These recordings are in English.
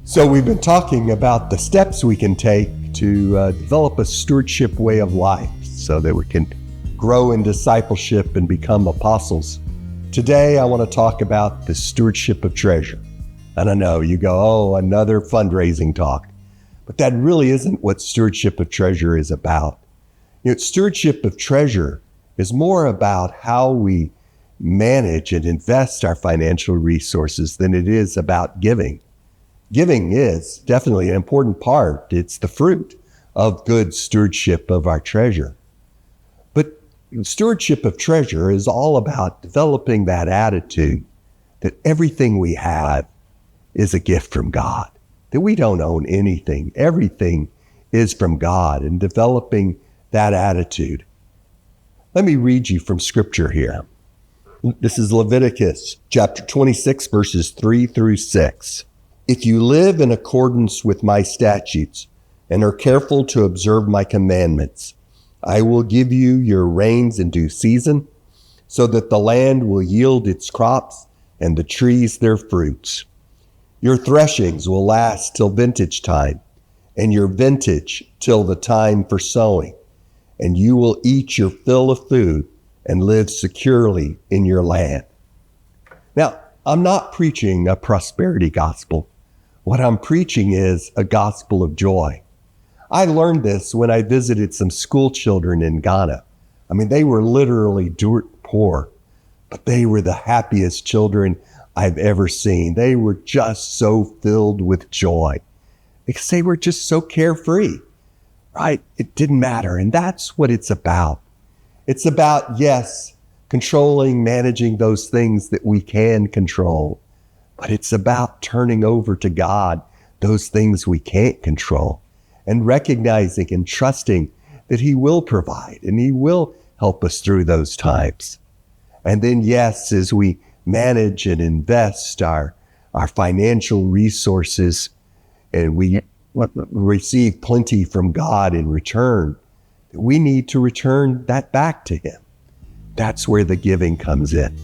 So we've been talking about the steps we can take to develop a stewardship way of life so that we can grow in discipleship and become apostles. Today, I want to talk about the stewardship of treasure. And I know you go, oh, another fundraising talk. But that really isn't what stewardship of treasure is about. Stewardship of treasure is more about how we manage and invest our financial resources than it is about giving. Giving is definitely an important part. It's the fruit of good stewardship of our treasure. But stewardship of treasure is all about developing that attitude that everything we have is a gift from God, that we don't own anything. Everything is from God, and developing that attitude. Let me read you from scripture here. This is Leviticus chapter 26, verses 3 through 6. If you live in accordance with my statutes and are careful to observe my commandments, I will give you your rains in due season, so that the land will yield its crops and the trees their fruits. Your threshings will last till vintage time, and your vintage till the time for sowing, and you will eat your fill of food and live securely in your land. Now, I'm not preaching a prosperity gospel. What I'm preaching is a gospel of joy. I learned this when I visited some school children in Ghana. They were literally dirt poor, but they were the happiest children I've ever seen. They were just so filled with joy because they were just so carefree, right? It didn't matter. And that's what it's about. It's about, yes, controlling, managing those things that we can control, but it's about turning over to God those things we can't control and recognizing and trusting that He will provide and He will help us through those times. And then, yes, as we manage and invest our financial resources and we receive plenty from God in return, we need to return that back to Him. That's where the giving comes in.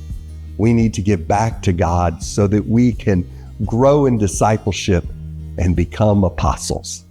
We need to give back to God so that we can grow in discipleship and become apostles.